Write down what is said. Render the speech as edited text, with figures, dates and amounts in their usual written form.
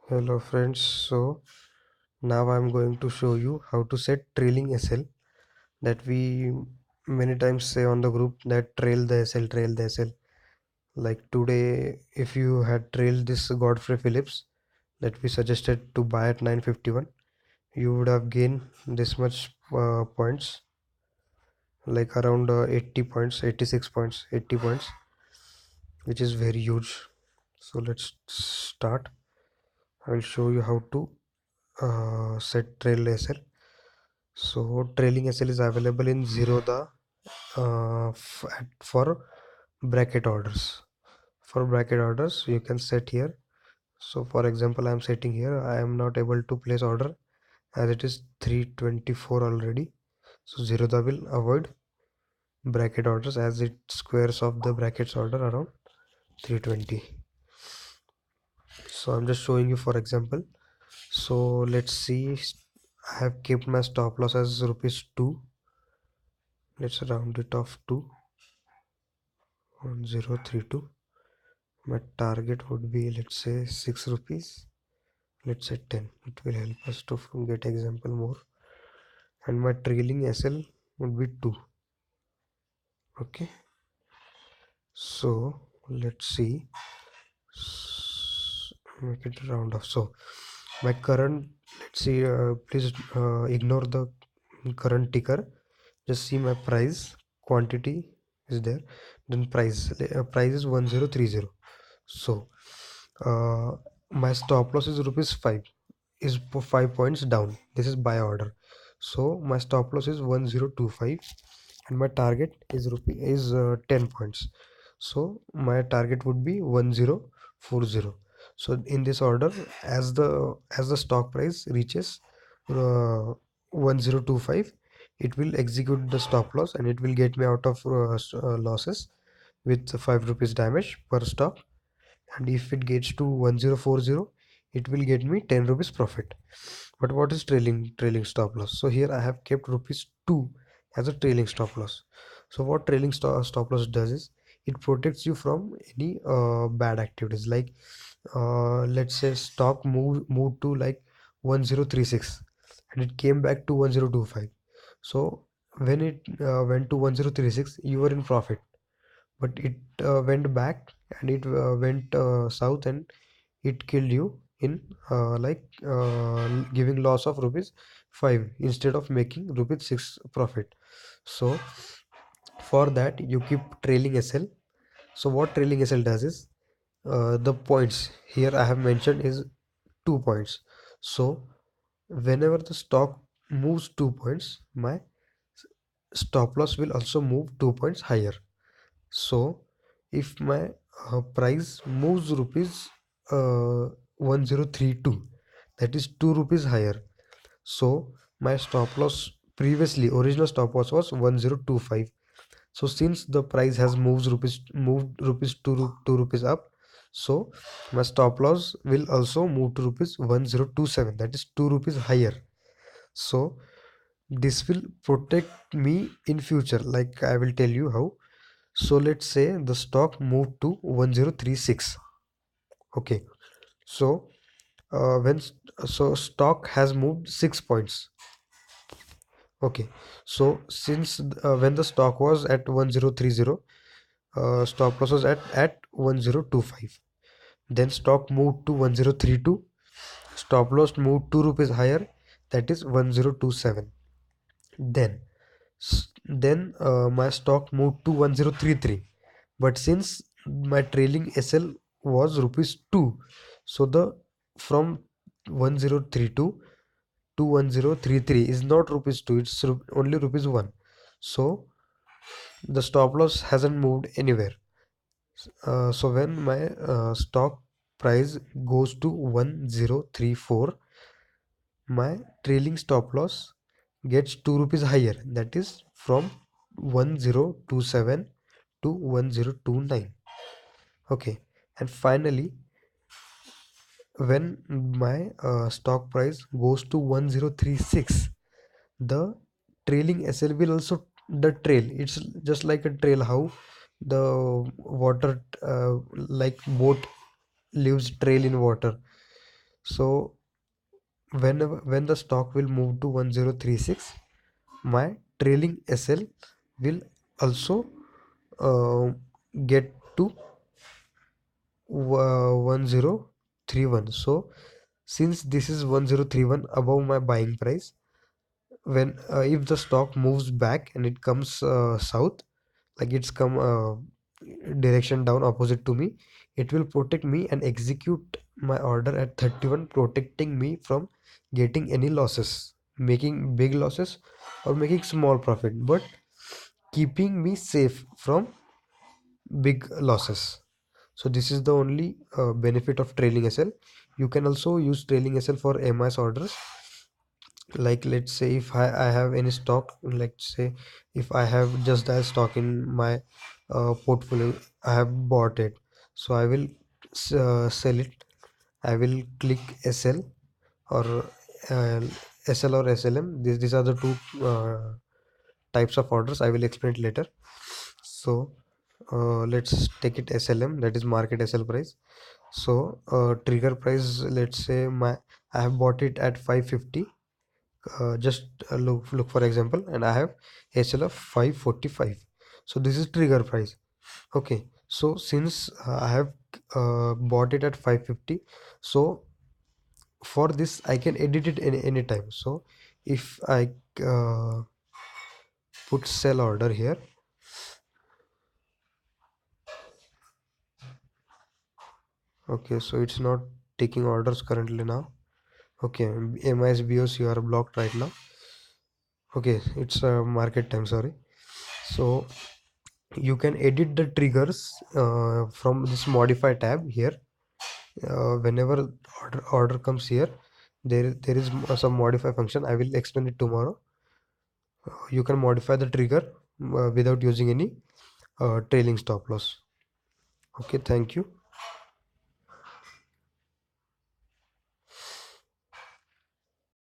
Hello friends, so now I'm going to show you how to set trailing SL that we many times say on the group that trail the SL, trail the SL. Like today, if you had trailed this Godfrey Phillips that we suggested to buy at 951, you would have gained this much points, like around 80 points, 86 points, 80 points, which is very huge. So let's start. I will show you how to set trail SL. So trailing SL is available in Zerodha for bracket orders. For bracket orders, you can set here. So for example, I am setting here. I am not able to place order as it is 324 already. So Zerodha will avoid bracket orders as it squares off the brackets order around 320. So I'm just showing you for example. So let's see. I have kept my stop loss as rupees 2. Let's round it off to 1032. My target would be, let's say, 6 rupees. Let's say 10. It will help us to get example more. And my trailing SL would be 2. Okay. So let's see. Make it round off. So my current, let's see, please ignore the current ticker. Just see my price. Quantity is there. Then price is 1030. So my stop loss is rupees 5, is 5 points down. This is buy order. So my stop loss is 1025 and my target is 10 points. So my target would be 1040. So in this order, as the stock price reaches 1025, it will execute the stop loss and it will get me out of losses with 5 rupees damage per stock. And if it gets to 1040, it will get me 10 rupees profit. But what is trailing stop loss? So here I have kept rupees 2 as a trailing stop loss. So what trailing stop loss does is it protects you from any bad activities, like let's say stock moved to like 1036 and it came back to 1025. So when it went to 1036, you were in profit, but it went back and it went south and it killed you in giving loss of rupees 5 instead of making rupees 6 profit. So for that you keep trailing SL. So what trailing SL does is the points here I have mentioned is 2 points. So whenever the stock moves 2 points, my stop loss will also move 2 points higher. So if my price moves rupees 1032, that is 2 rupees higher. So my stop loss previously original stop loss was 1025. So since the price has moved rupees 2 rupees up, so my stop loss will also move to rupees 1027, that is 2 rupees higher. So this will protect me in future, like I will tell you how. So let's say the stock moved to 1036. Okay. So when so stock has moved 6 points. Okay. So since when the stock was at 1030, stop loss was at 1025. Then stock moved to 1032. Stop loss moved 2 rupees higher, that is 1027. Then my stock moved to 1033, but since my trailing SL was rupees 2, so the from 1032 to 1033 is not rupees 2, it's only rupees 1. So the stop loss hasn't moved anywhere. So when my stock price goes to 1034, my trailing stop loss gets 2 rupees higher, that is from 1027 to 1029. Okay. And finally, when my stock price goes to 1036, the trailing SL will also the trail, it's just like a trail, how the water like boat leaves trail in water. So when the stock will move to 1036, my trailing SL will also uh, get to 1031. So since this is 1031 above my buying price, when if the stock moves back and it comes south, like it's come direction down opposite to me, it will protect me and execute my order at 31, protecting me from getting any losses, making big losses or making small profit, but keeping me safe from big losses. So this is the only benefit of trailing SL. You can also use trailing SL for MIS orders. Like let's say if I have any stock, let's say if I have just that stock in my portfolio, I have bought it, so I will sell it. I will click SL or uh, SL or SLM. These are the two types of orders. I will explain it later. So let's take it SLM, that is market SL price. So trigger price, let's say I have bought it at 550. Just look for example, and I have SL of 545. So this is trigger price. Okay, so since I have bought it at 550, so for this I can edit it any time. So if I put sell order here, okay, so it's not taking orders currently now. Okay, MIS you are blocked right now. Okay, it's market time, sorry. So you can edit the triggers from this modify tab here. Whenever order comes here, there is some modify function. I will explain it tomorrow. You can modify the trigger without using any trailing stop loss. Okay, thank you.